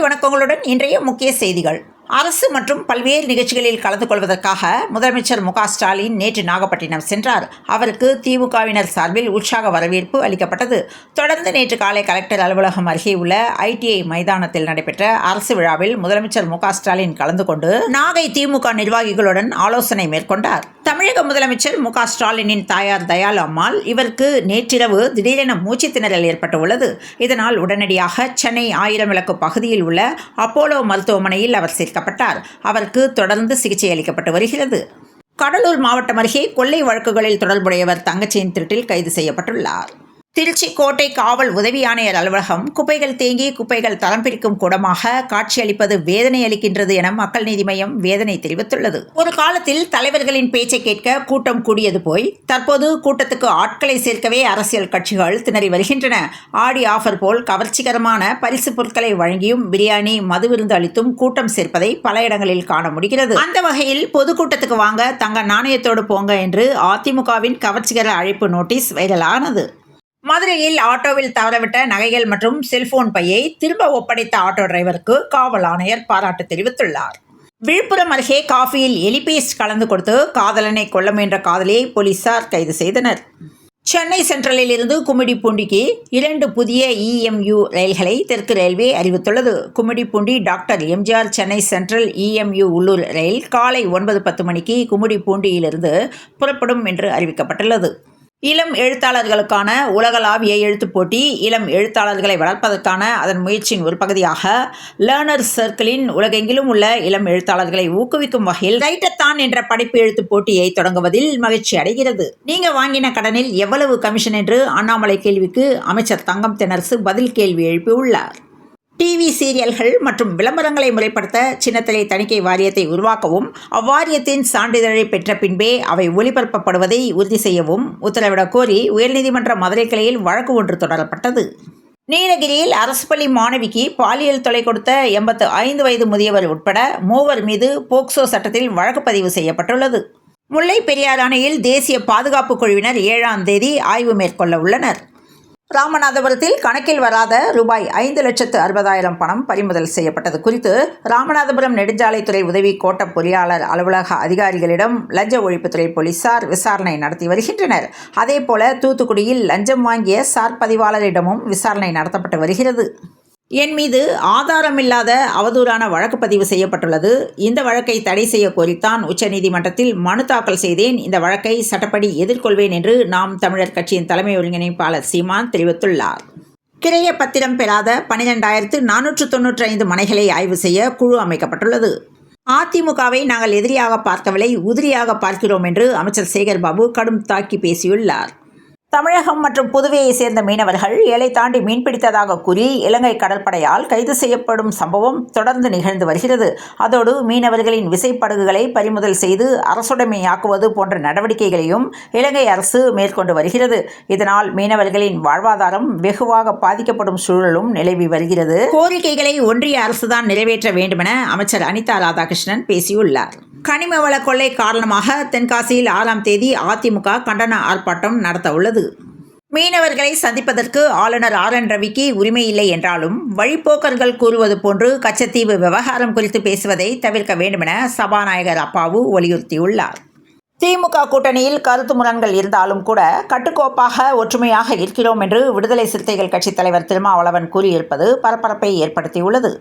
வணக்கங்களுடன் இன்றைய முக்கிய செய்திகள். அரசு மற்றும் பல்வேறு நிகழ்ச்சிகளில் கலந்து கொள்வதற்காக முதலமைச்சர் மு க ஸ்டாலின் நேற்று நாகப்பட்டினம் சென்றார். அவருக்கு திமுகவினர் சார்பில் உற்சாக வரவேற்பு அளிக்கப்பட்டது. தொடர்ந்து நேற்று காலை கலெக்டர் அலுவலகம் அருகே உள்ள ITI மைதானத்தில் நடைபெற்ற அரசு விழாவில் முதலமைச்சர் மு க ஸ்டாலின் கலந்து கொண்டு நாகை திமுக நிர்வாகிகளுடன் ஆலோசனை மேற்கொண்டார். தமிழக முதலமைச்சர் மு க ஸ்டாலினின் தாயார் தயாளு அம்மாள் இவருக்கு நேற்றிரவு திடீரென மூச்சு திணறல் ஏற்பட்டுள்ளது. இதனால் உடனடியாக சென்னை 1000 விளக்கு பகுதியில் உள்ள அப்போலோ மருத்துவமனையில் அவர் சேர்க்கப்பட்டார். அவருக்கு தொடர்ந்து சிகிச்சை அளிக்கப்பட்டு வருகிறது. கடலூர் மாவட்டம் அருகே கொள்ளை வழக்குகளில் தொடர்புடையவர் தங்கச்சியின் திருட்டில் கைது செய்யப்பட்டுள்ளார். திருச்சி கோட்டை காவல் உதவி ஆணையர் அலுவலகம் குப்பைகள் தேங்கி குப்பைகள் தரம் பிரிக்கும் கூடமாக காட்சியளிப்பது வேதனை அளிக்கின்றது என மக்கள் நீதி மய்யம் வேதனை தெரிவித்துள்ளது. ஒரு காலத்தில் தலைவர்களின் பேச்சை கேட்க கூட்டம் கூடியது போய் தற்போது கூட்டத்துக்கு ஆட்களை சேர்க்கவே அரசியல் கட்சிகள் திணறி வருகின்றன. ஆடி ஆஃபர் போல் கவர்ச்சிகரமான பரிசு பொருட்களை வழங்கியும் பிரியாணி மது விருந்து அளித்தும் கூட்டம் சேர்ப்பதை பல இடங்களில் காண முடிகிறது. அந்த வகையில் பொதுக்கூட்டத்துக்கு வாங்க தங்க நாணயத்தோடு போங்க என்று அதிமுகவின் கவர்ச்சிகர அழைப்பு நோட்டீஸ் வைரலானது. மதுரையில் ஆட்டோவில் தவறவிட்ட நகைகள் மற்றும் செல்போன் பையை திரும்ப ஒப்படைத்த ஆட்டோ டிரைவருக்கு காவல் ஆணையர் பாராட்டு தெரிவித்துள்ளார். விழுப்புரம் அருகே காஃபியில் எலிபேஸ்ட் கலந்து கொடுத்து காதலனை கொல்ல முயன்ற காதலியை போலீசார் கைது செய்தனர். சென்னை சென்ட்ரலில் இருந்து கும்மிடிப்பூண்டிக்கு 2 புதிய EMU ரயில்களை தெற்கு ரயில்வே அறிவித்துள்ளது. Gummidipoondi doctor MGR Chennai central EMU உள்ளூர் ரயில் காலை 9:10 மணிக்கு கும்மிடிப்பூண்டியிலிருந்து புறப்படும் என்று அறிவிக்கப்பட்டுள்ளது. இளம் எழுத்தாளர்களுக்கான உலகளாவிய எழுத்துப் போட்டி இளம் எழுத்தாளர்களை வளர்ப்பதற்கான அதன் முயற்சியின் ஒரு பகுதியாக லேர்னர்ஸ் சர்க்கிளின் உலகெங்கிலும் உள்ள இளம் எழுத்தாளர்களை ஊக்குவிக்கும் வகையில் ரைட்டத்தான் என்ற படைப்பு எழுத்துப் போட்டியை தொடங்குவதில் மகிழ்ச்சி அடைகிறது. நீங்க வாங்கின கடனில் எவ்வளவு கமிஷன் என்று அண்ணாமலை கேள்விக்கு அமைச்சர் தங்கம் தென்னரசு பதில் கேள்வி எழுப்பியுள்ளார். டிவி சீரியல்கள் மற்றும் விளம்பரங்களை முறைப்படுத்த சின்னத்திரை தணிக்கை வாரியத்தை உருவாக்கவும் அவ்வாரியத்தின் சான்றிதழை பெற்ற பின்பே அவை ஒளிபரப்பப்படுவதை உறுதி செய்யவும் உத்தரவிடக் கோரி உயர்நீதிமன்ற மதுரை கிளையில் வழக்கு ஒன்று தொடரப்பட்டது. நீலகிரியில் அரசு பள்ளி மாணவிக்கு பாலியல் தொல்லை கொடுத்த 85 வயது முதியவர் உட்பட 3 மீது போக்சோ சட்டத்தில் வழக்கு பதிவு செய்யப்பட்டுள்ளது. முல்லை பெரியாறு அணையில் தேசிய பாதுகாப்பு குழுவினர் 7ஆம் தேதி ஆய்வு மேற்கொள்ள உள்ளனர். ராமநாதபுரத்தில் கணக்கில் வராத ரூபாய் 5,60,000 பணம் பறிமுதல் செய்யப்பட்டது குறித்து ராமநாதபுரம் நெடுஞ்சாலைத்துறை உதவி கோட்ட பொறியாளர் அலுவலக அதிகாரிகளிடம் லஞ்ச ஒழிப்புத்துறை போலீசார் விசாரணை நடத்தி வருகின்றனர். அதேபோல தூத்துக்குடியில் லஞ்சம் வாங்கிய சார் பதிவாளரிடமும் விசாரணை நடத்தப்பட்டு வருகிறது. என் மீது ஆதாரமில்லாத அவதூறான வழக்கு பதிவு செய்யப்பட்டுள்ளது. இந்த வழக்கை தடை செய்ய கோரித்தான் உச்சநீதிமன்றத்தில் மனு தாக்கல் செய்தேன். இந்த வழக்கை சட்டப்படி எதிர்கொள்வேன் என்று நாம் தமிழர் கட்சியின் தலைமை ஒருங்கிணைப்பாளர் சீமான் தெரிவித்துள்ளார். கிரைய பத்திரம் பெறாத 12,495 மனைகளை ஆய்வு செய்ய குழு அமைக்கப்பட்டுள்ளது. அதிமுகவை நாங்கள் எதிரியாக பார்க்கவில்லை, உதிரியாக பார்க்கிறோம் என்று அமைச்சர் சேகர் பாபு கடும் தாக்கி பேசியுள்ளார். தமிழகம் மற்றும் புதுவையை சேர்ந்த மீனவர்கள் எல்லை தாண்டி மீன்பிடித்ததாக கூறி இலங்கை கடற்படையால் கைது செய்யப்படும் சம்பவம் தொடர்ந்து நிகழ்ந்து வருகிறது. அதோடு மீனவர்களின் விசைப்படகுகளை பறிமுதல் செய்து அரசுடைமையாக்குவது போன்ற நடவடிக்கைகளையும் இலங்கை அரசு மேற்கொண்டு வருகிறது. இதனால் மீனவர்களின் வாழ்வாதாரம் வெகுவாக பாதிக்கப்படும் சூழலும் நிலவி வருகிறது. கோரிக்கைகளை ஒன்றிய அரசுதான் நிறைவேற்ற வேண்டுமென அமைச்சர் அனிதா ராதாகிருஷ்ணன் பேசியுள்ளார். கனிம வள கொள்ளை காரணமாக தென்காசியில் 6ஆம் தேதி அதிமுக கண்டன ஆர்ப்பாட்டம் நடத்த உள்ளது. மீனவர்களை சந்திப்பதற்கு ஆளுநர் RN ரவிக்கு உரிமை இல்லை என்றாலும் வழிப்போக்கர்கள் கூறுவது போன்று கச்சத்தீவு விவகாரம் குறித்து பேசுவதை தவிர்க்க வேண்டுமென சபாநாயகர் அப்பாவு வலியுறுத்தியுள்ளார். திமுக கூட்டணியில் கருத்து முரண்கள் இருந்தாலும் கூட கட்டுக்கோப்பாக ஒற்றுமையாக இருக்கிறோம் என்று விடுதலை சிறுத்தைகள் கட்சித் தலைவர் திருமாவளவன் கூறியிருப்பது பரபரப்பை ஏற்படுத்தியுள்ளது.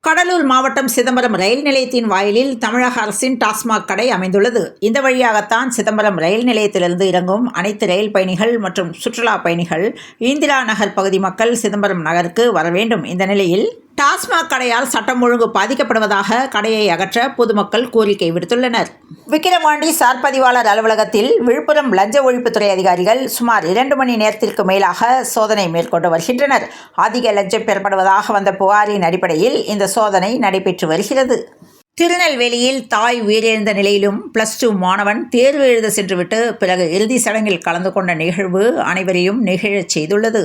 கடலூர் மாவட்டம் சிதம்பரம் ரயில் நிலையத்தின் வாயிலில் தமிழக அரசின் டாஸ்மாக் கடை அமைந்துள்ளது. இந்த வழியாகத்தான் சிதம்பரம் ரயில் நிலையத்திலிருந்து இறங்கும் அனைத்து ரயில் பயணிகள் மற்றும் சுற்றுலா பயணிகள் இந்திரா நகர் பகுதி மக்கள் சிதம்பரம் நகருக்கு வர வேண்டும். இந்த நிலையில் டாஸ்மாக் கடையால் சட்டம் ஒழுங்கு பாதிக்கப்படுவதாக கடையை அகற்ற பொதுமக்கள் கோரிக்கை விடுத்துள்ளனர். விக்கிரவாண்டி சார் பதிவாளர் அலுவலகத்தில் விழுப்புரம் லஞ்ச ஒழிப்புத்துறை அதிகாரிகள் சுமார் 2 மணி நேரத்திற்கு மேலாக சோதனை மேற்கொண்டு வருகின்றனர். அதிக லஞ்சம் பெறப்படுவதாக வந்த புகாரின் அடிப்படையில் இந்த சோதனை நடைபெற்று வருகிறது. திருநெல்வேலியில் தாய் உயிரிழந்த நிலையிலும் +2 மாணவன் தேர்வு எழுத சென்றுவிட்டு பிறகு இறுதி சடங்கில் கலந்து கொண்ட நிகழ்வு அனைவரையும் நெகிழச் செய்துள்ளது.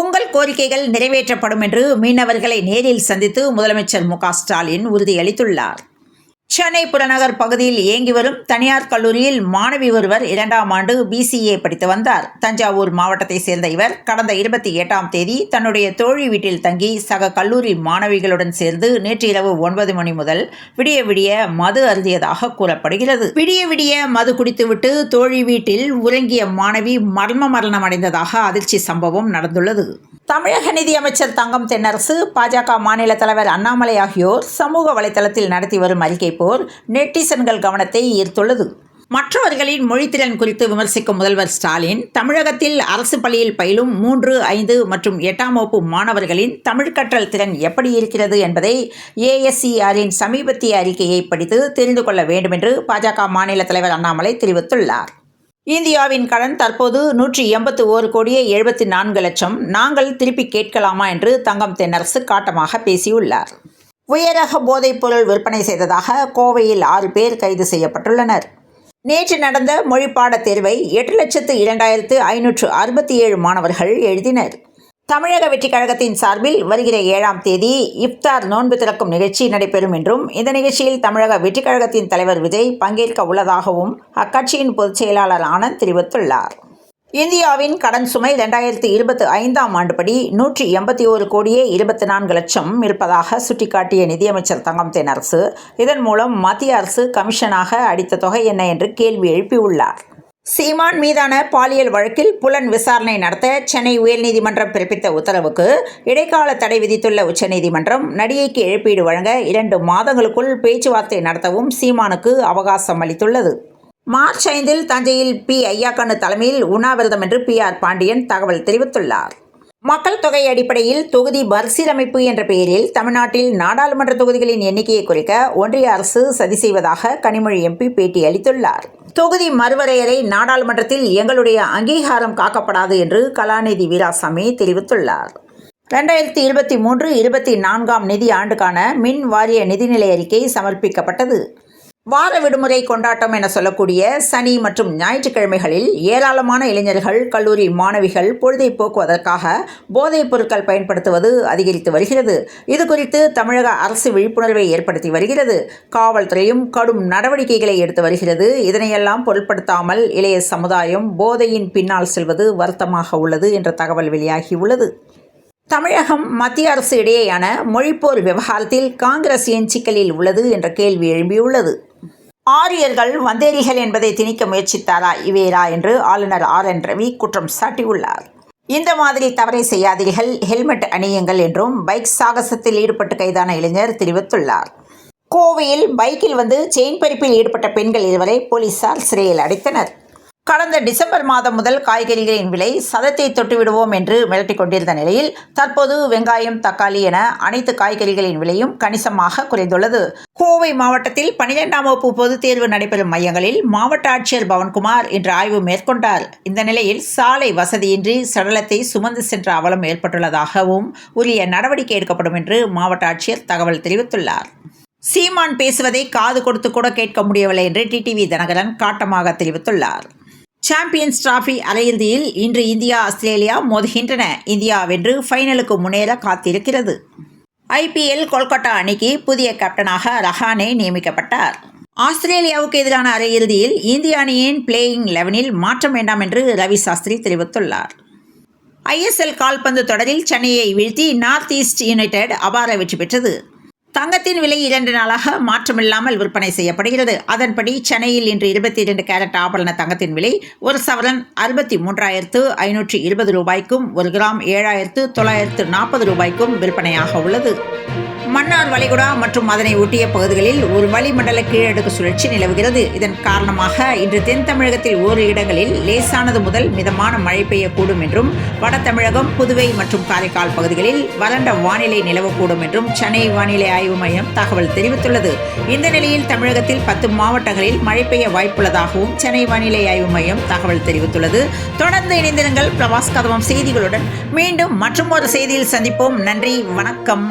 உங்கள் கோரிக்கைகள் நிறைவேற்றப்படும் என்று மீனவர்களை நேரில் சந்தித்து முதலமைச்சர் மு க ஸ்டாலின் உறுதியளித்துள்ளார். சென்னை புறநகர் பகுதியில் இயங்கி வரும் தனியார் கல்லூரியில் மாணவி ஒருவர் 2ஆம் ஆண்டு BCA படித்து வந்தார். தஞ்சாவூர் மாவட்டத்தைச் சேர்ந்த இவர் கடந்த 28ஆம் தேதி தன்னுடைய தோழி வீட்டில் தங்கி சக கல்லூரி மாணவிகளுடன் சேர்ந்து நேற்று இரவு 9 மணி முதல் விடிய மது அருந்தியதாக கூறப்படுகிறது. விடிய மது குடித்துவிட்டு தோழி வீட்டில் உறங்கிய மாணவி மர்ம மரணம் அடைந்ததாக அதிர்ச்சி சம்பவம் நடந்துள்ளது. தமிழக நிதியமைச்சர் தங்கம் தென்னரசு, பாஜக மாநில தலைவர் அண்ணாமலை ஆகியோர் சமூக வலைதளத்தில் நடத்தி வரும் அறிக்கை போர் நெட்டிசன்கள் கவனத்தை ஈர்த்துள்ளது. மற்றவர்களின் மொழித்திறன் குறித்து விமர்சிக்கும் முதல்வர் ஸ்டாலின், தமிழகத்தில் அரசு பள்ளியில் பயிலும் 3, 5 மற்றும் 8ஆம் வகுப்பு மாணவர்களின் தமிழ் கற்றல் திறன் எப்படி இருக்கிறது என்பதை ASERின் சமீபத்திய அறிக்கையை படித்து தெரிந்து கொள்ள வேண்டும் என்று பாஜக மாநில தலைவர் அண்ணாமலை தெரிவித்துள்ளார். இந்தியாவின் கடன் தற்போது 181 கோடியே 74 லட்சம். நாங்கள் திருப்பி கேட்கலாமா என்று தங்கம் தென்னரசு காட்டமாக பேசியுள்ளார். உயரக போதைப் பொருள் விற்பனை செய்ததாக கோவையில் 6 பேர் கைது செய்யப்பட்டுள்ளனர். நேற்று நடந்த மொழிப்பாடத் தேர்வை 8,02,567 மாணவர்கள் எழுதினர். தமிழக வெற்றிக் கழகத்தின் சார்பில் வருகிற 7ஆம் தேதி இஃப்தார் நோன்பு திறக்கும் நிகழ்ச்சி நடைபெறும் என்றும், இந்த நிகழ்ச்சியில் தமிழக வெற்றிக் கழகத்தின் தலைவர் விஜய் பங்கேற்க உள்ளதாகவும் அக்கட்சியின் பொதுச் செயலாளர் ஆனந்த் தெரிவித்துள்ளார். இந்தியாவின் கடன் சுமை 2025ஆம் ஆண்டுபடி 181 கோடியே 24 லட்சம் இருப்பதாக சுட்டிக்காட்டிய நிதியமைச்சர் தங்கம் தென்னரசு, இதன் மூலம் மத்திய அரசு கமிஷனாக அடித்த தொகை என்ன என்று கேள்வி எழுப்பியுள்ளார். சீமான் மீதான பாலியல் வழக்கில் புலன் விசாரணை நடத்த சென்னை உயர்நீதிமன்றம் பிறப்பித்த உத்தரவுக்கு இடைக்கால தடை விதித்துள்ள உச்சநீதிமன்றம் நடிகைக்கு இழப்பீடு வழங்க 2 மாதங்களுக்குள் பேச்சுவார்த்தை நடத்தவும் சீமானுக்கு அவகாசம் அளித்துள்ளது. மார்ச் 5 தஞ்சையில் ஐயாக்கண்ணு தலைமையில் உண்ணாவிரதம் என்று PR பாண்டியன் தகவல் தெரிவித்துள்ளார். மக்கள் தொகை அடிப்படையில் தொகுதி மறுசீரமைப்பு என்ற பெயரில் தமிழ்நாட்டில் நாடாளுமன்ற தொகுதிகளின் எண்ணிக்கையை குறைக்க ஒன்றிய அரசு சதி செய்வதாக கனிமொழி MP பேட்டி அளித்துள்ளார். தொகுதி மறுவரையறை நாடாளுமன்றத்தில் எங்களுடைய அங்கீகாரம் காக்கப்படாது என்று கலாநிதி வீராசாமி தெரிவித்துள்ளார். 2023-24ஆம் நிதி ஆண்டுக்கான மின் வாரிய நிதிநிலை அறிக்கை சமர்ப்பிக்கப்பட்டது. வார விடுமுறை கொண்டாட்டம் என சொல்லக்கூடிய சனி மற்றும் ஞாயிற்றுக்கிழமைகளில் ஏராளமான இளைஞர்கள், கல்லூரி மாணவிகள் பொழுதை போக்குவதற்காக போதைப் பொருட்கள் பயன்படுத்துவது அதிகரித்து வருகிறது. இது குறித்து தமிழக அரசு விழிப்புணர்வை ஏற்படுத்தி வருகிறது. காவல்துறையும் கடும் நடவடிக்கைகளை எடுத்து வருகிறது. இதனையெல்லாம் பொருட்படுத்தாமல் இளைய சமுதாயம் போதையின் பின்னால் செல்வது வருத்தமாக உள்ளது என்ற தகவல் வெளியாகியுள்ளது. தமிழகம் மத்திய அரசு இடையேயான மொழிப்போர் விவகாரத்தில் காங்கிரஸ் ஏன் சிக்கலில் உள்ளது என்ற கேள்வி எழும்பியுள்ளது. ஆரியர்கள் வந்தேரிகள் என்பதை திணிக்க முயற்சித்தாரா இவேரா என்று ஆளுநர் RN ரவி குற்றம் சாட்டியுள்ளார். இந்த மாதிரி தவறை செய்யாதீர்கள், ஹெல்மெட் அணியுங்கள் என்றும் பைக் சாகசத்தில் ஈடுபட்டு கைதான இளைஞர் தெரிவித்துள்ளார். கோவையில் பைக்கில் வந்து செயின் பறிப்பில் ஈடுபட்ட பெண்கள் 2வரை போலீசார் சிறையில் அடைத்தனர். கடந்த டிசம்பர் மாதம் முதல் காய்கறிகளின் விலை சதத்தை தொட்டுவிடுவோம் என்று மிரட்டிக் கொண்டிருந்த நிலையில் தற்போது வெங்காயம், தக்காளி என அனைத்து காய்கறிகளின் விலையும் கணிசமாக குறைந்துள்ளது. கோவை மாவட்டத்தில் 12ஆம் வகுப்பு பொதுத் தேர்வு நடைபெறும் மையங்களில் மாவட்ட ஆட்சியர் பவன்குமார் இன்று ஆய்வு மேற்கொண்டார். இந்த நிலையில் சாலை வசதியின்றி சடலத்தை சுமந்து சென்ற அவலம் ஏற்பட்டுள்ளதாகவும் உரிய நடவடிக்கை எடுக்கப்படும் என்று மாவட்ட ஆட்சியர் தகவல் தெரிவித்துள்ளார். சீமான் பேசுவதை காது கொடுத்து கூட கேட்க முடியவில்லை என்று TTV தினகரன் காட்டமாக தெரிவித்துள்ளார். சாம்பியன்ஸ் டிராபி அரையிறுதியில் இன்று இந்தியா, ஆஸ்திரேலியா மோதுகின்றன. இந்தியா வென்று ஃபைனலுக்கு முன்னேற காத்திருக்கிறது. IPL கொல்கத்தா அணிக்கு புதிய கேப்டனாக ரஹானே நியமிக்கப்பட்டார். ஆஸ்திரேலியாவுக்கு எதிரான அரையிறுதியில் இந்திய அணியின் பிளேயிங் 11இல் மாற்றம் வேண்டாம் என்று ரவி சாஸ்திரி தெரிவித்துள்ளார். ISL கால்பந்து தொடரில் சென்னையை வீழ்த்தி நார்த் ஈஸ்ட் யுனைடெட் அபார வெற்றி பெற்றது. தங்கத்தின் விலை 2 நாளாக மாற்றமில்லாமல் விற்பனை செய்யப்படுகிறது. அதன்படி சென்னையில் இன்று 22 கேரட் ஆபரண தங்கத்தின் விலை ஒரு சவரன் 63,520 ரூபாய்க்கும் 1 கிராம் 7,940 ரூபாய்க்கும் விற்பனையாக உள்ளது. மன்னார் வளைகுடா மற்றும் அதனை ஒட்டிய பகுதிகளில் ஒரு வளிமண்டல கீழடுக்கு சுழற்சி நிலவுகிறது. இதன் காரணமாக இன்று தென் தமிழகத்தில் ஓரிரு இடங்களில் லேசானது முதல் மிதமான மழை பெய்யக்கூடும் என்றும், வட தமிழகம், புதுவை மற்றும் காரைக்கால் பகுதிகளில் வறண்ட வானிலை நிலவக்கூடும் என்றும் சென்னை வானிலை ஆய்வு மையம் தகவல் தெரிவித்துள்ளது. இந்த நிலையில் தமிழகத்தில் 10 மாவட்டங்களில் மழை பெய்ய வாய்ப்புள்ளதாகவும் சென்னை வானிலை ஆய்வு மையம் தகவல் தெரிவித்துள்ளது. தொடர்ந்து இணைந்திருங்கள் பிரபாஸ் கதவம் செய்திகளுடன். மீண்டும் மற்றொரு செய்தியில் சந்திப்போம். நன்றி, வணக்கம்.